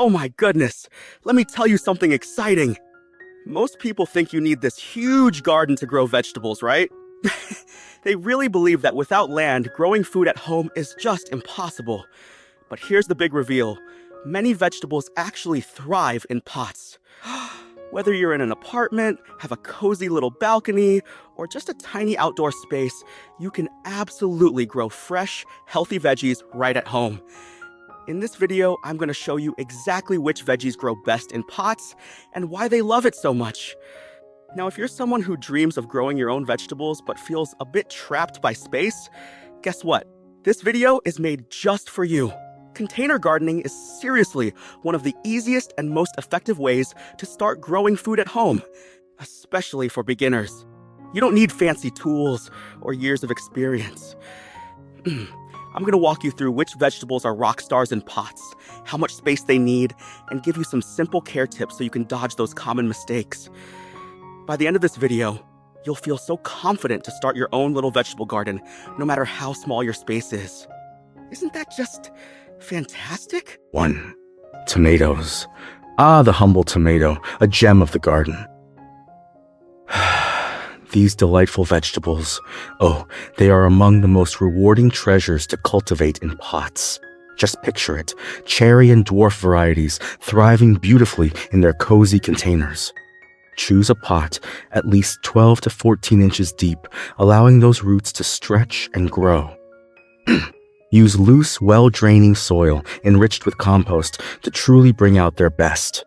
Oh my goodness, let me tell you something exciting. Most people think you need this huge garden to grow vegetables, right? They really believe that without land, growing food at home is just impossible. But here's the big reveal. Many vegetables actually thrive in pots. Whether you're in an apartment, have a cozy little balcony, or just a tiny outdoor space, you can absolutely grow fresh, healthy veggies right at home. In this video, I'm going to show you exactly which veggies grow best in pots and why they love it so much. Now, if you're someone who dreams of growing your own vegetables but feels a bit trapped by space, guess what? This video is made just for you. Container gardening is seriously one of the easiest and most effective ways to start growing food at home, especially for beginners. You don't need fancy tools or years of experience. I'm going to walk you through which vegetables are rock stars in pots, how much space they need, and give you some simple care tips so you can dodge those common mistakes. By the end of this video, you'll feel so confident to start your own little vegetable garden, no matter how small your space is. Isn't that just fantastic? 1. Tomatoes. The humble tomato, a gem of the garden. These delightful vegetables, they are among the most rewarding treasures to cultivate in pots. Just picture it, cherry and dwarf varieties thriving beautifully in their cozy containers. Choose a pot at least 12 to 14 inches deep, allowing those roots to stretch and grow. Use loose, well-draining soil enriched with compost to truly bring out their best.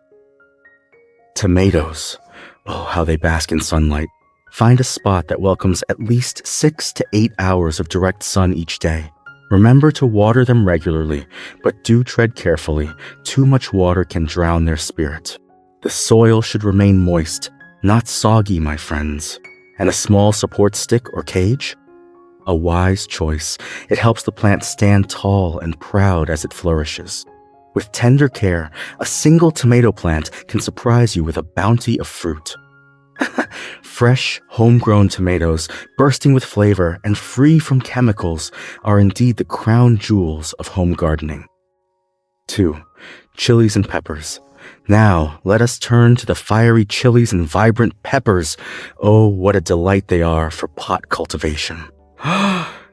Tomatoes. How they bask in sunlight. Find a spot that welcomes at least 6 to 8 hours of direct sun each day. Remember to water them regularly, but do tread carefully. Too much water can drown their spirit. The soil should remain moist, not soggy, my friends. And a small support stick or cage? A wise choice. It helps the plant stand tall and proud as it flourishes. With tender care, a single tomato plant can surprise you with a bounty of fruit. Fresh, homegrown tomatoes, bursting with flavor and free from chemicals, are indeed the crown jewels of home gardening. 2. Chilies and peppers. Now, let us turn to the fiery chilies and vibrant peppers. Oh, what a delight they are for pot cultivation.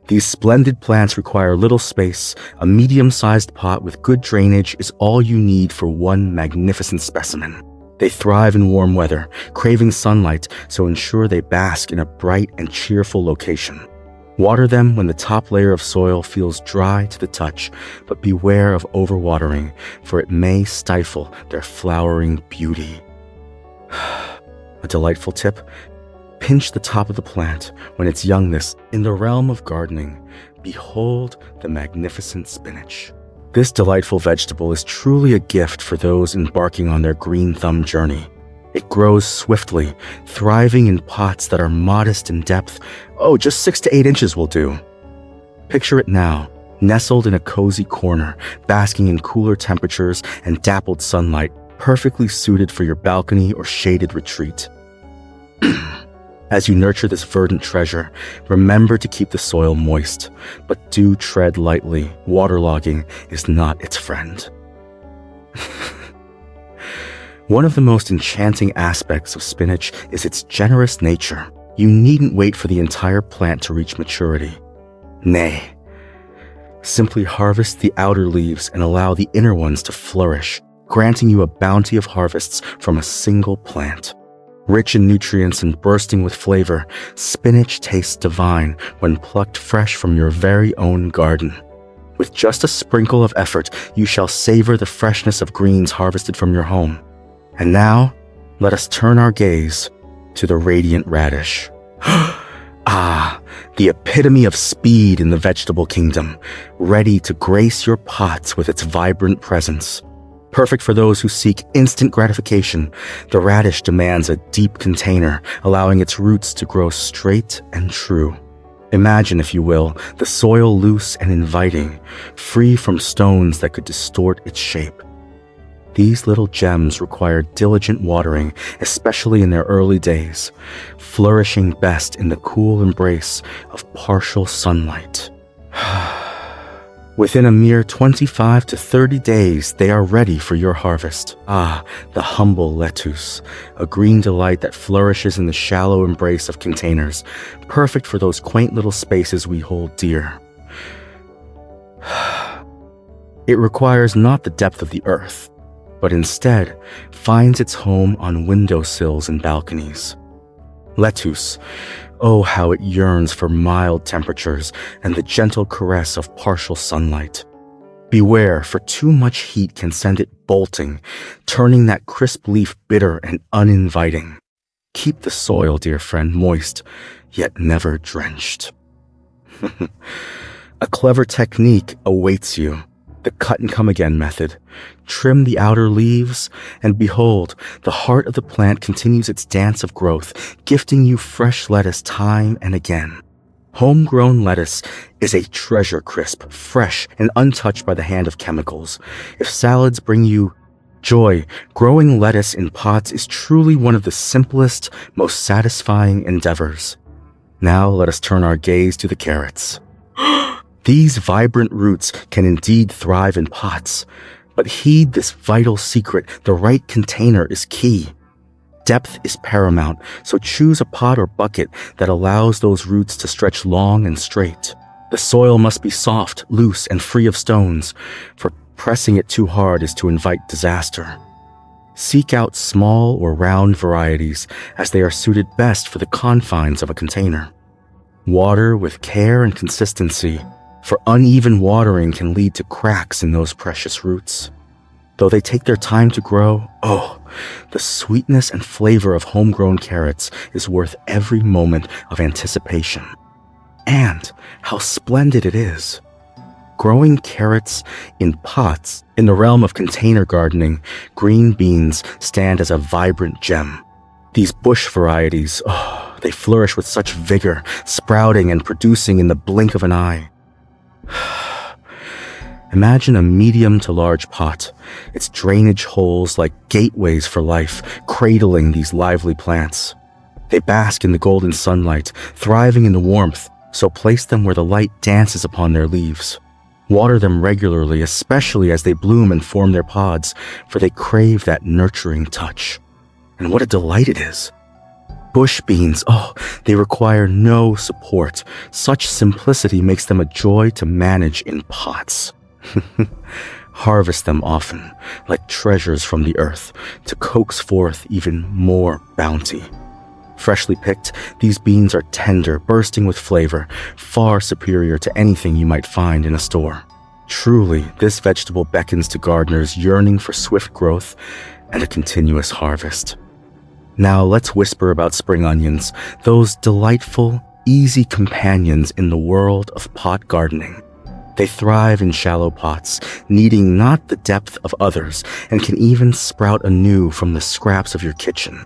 These splendid plants require little space. A medium-sized pot with good drainage is all you need for one magnificent specimen. They thrive in warm weather, craving sunlight, so ensure they bask in a bright and cheerful location. Water them when the top layer of soil feels dry to the touch, but beware of overwatering, for it may stifle their flowering beauty. A delightful tip: pinch the top of the plant when it's youngest. In the realm of gardening, behold the magnificent spinach. This delightful vegetable is truly a gift for those embarking on their green thumb journey. It grows swiftly, thriving in pots that are modest in depth. Just 6 to 8 inches will do. Picture it now, nestled in a cozy corner, basking in cooler temperatures and dappled sunlight, perfectly suited for your balcony or shaded retreat. As you nurture this verdant treasure, remember to keep the soil moist, but do tread lightly. Waterlogging is not its friend. One of the most enchanting aspects of spinach is its generous nature. You needn't wait for the entire plant to reach maturity. Nay, simply harvest the outer leaves and allow the inner ones to flourish, granting you a bounty of harvests from a single plant. Rich in nutrients and bursting with flavor, spinach tastes divine when plucked fresh from your very own garden. With just a sprinkle of effort, you shall savor the freshness of greens harvested from your home. And now, let us turn our gaze to the radiant radish. The epitome of speed in the vegetable kingdom, ready to grace your pots with its vibrant presence. Perfect for those who seek instant gratification, the radish demands a deep container, allowing its roots to grow straight and true. Imagine, if you will, the soil loose and inviting, free from stones that could distort its shape. These little gems require diligent watering, especially in their early days, flourishing best in the cool embrace of partial sunlight. Within a mere 25 to 30 days, they are ready for your harvest. Ah, the humble lettuce, a green delight that flourishes in the shallow embrace of containers, perfect for those quaint little spaces we hold dear. It requires not the depth of the earth, but instead finds its home on windowsills and balconies. Lettuce, oh how it yearns for mild temperatures and the gentle caress of partial sunlight. Beware, for too much heat can send it bolting, turning that crisp leaf bitter and uninviting. Keep the soil, dear friend, moist, yet never drenched. A clever technique awaits you. The cut-and-come-again method. Trim the outer leaves, and behold, the heart of the plant continues its dance of growth, gifting you fresh lettuce time and again. Homegrown lettuce is a treasure crisp, fresh, and untouched by the hand of chemicals. If salads bring you joy, growing lettuce in pots is truly one of the simplest, most satisfying endeavors. Now let us turn our gaze to the carrots. These vibrant roots can indeed thrive in pots, but heed this vital secret: the right container is key. Depth is paramount, so choose a pot or bucket that allows those roots to stretch long and straight. The soil must be soft, loose, and free of stones, for pressing it too hard is to invite disaster. Seek out small or round varieties, as they are suited best for the confines of a container. Water with care and consistency, for uneven watering can lead to cracks in those precious roots. Though they take their time to grow, oh, the sweetness and flavor of homegrown carrots is worth every moment of anticipation. And how splendid it is! Growing carrots in pots, in the realm of container gardening, green beans stand as a vibrant gem. These bush varieties, oh, they flourish with such vigor, sprouting and producing in the blink of an eye. Imagine a medium to large pot, its drainage holes like gateways for life, cradling these lively plants. They bask in the golden sunlight, thriving in the warmth, so place them where the light dances upon their leaves. Water them regularly, especially as they bloom and form their pods, for they crave that nurturing touch. And what a delight it is! Bush beans, oh, they require no support. Such simplicity makes them a joy to manage in pots. Harvest them often, like treasures from the earth, to coax forth even more bounty. Freshly picked, these beans are tender, bursting with flavor, far superior to anything you might find in a store. Truly, this vegetable beckons to gardeners yearning for swift growth and a continuous harvest. Now let's whisper about spring onions, those delightful, easy companions in the world of pot gardening. They thrive in shallow pots, needing not the depth of others, and can even sprout anew from the scraps of your kitchen.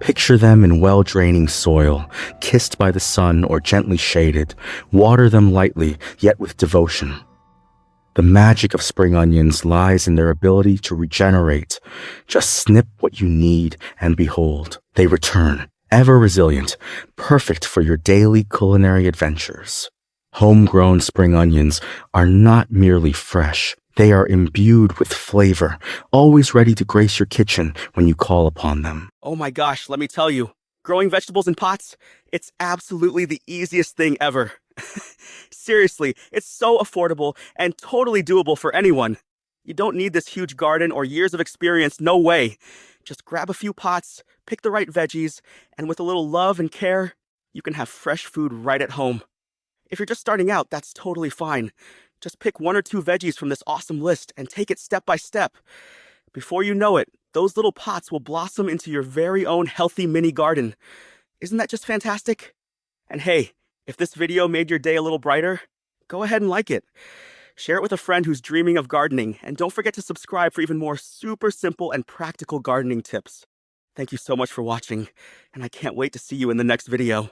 Picture them in well-draining soil, kissed by the sun or gently shaded. Water them lightly, yet with devotion. The magic of spring onions lies in their ability to regenerate. Just snip what you need, and behold, they return, ever resilient, perfect for your daily culinary adventures. Homegrown spring onions are not merely fresh. They are imbued with flavor, always ready to grace your kitchen when you call upon them. Oh my gosh, let me tell you, growing vegetables in pots, it's absolutely the easiest thing ever. Seriously, it's so affordable and totally doable for anyone. You don't need this huge garden or years of experience, no way. Just grab a few pots, pick the right veggies, and with a little love and care, you can have fresh food right at home. If you're just starting out, that's totally fine. Just pick one or two veggies from this awesome list and take it step by step. Before you know it, those little pots will blossom into your very own healthy mini garden. Isn't that just fantastic? And hey, if this video made your day a little brighter, go ahead and like it. Share it with a friend who's dreaming of gardening, and don't forget to subscribe for even more super simple and practical gardening tips. Thank you so much for watching, and I can't wait to see you in the next video.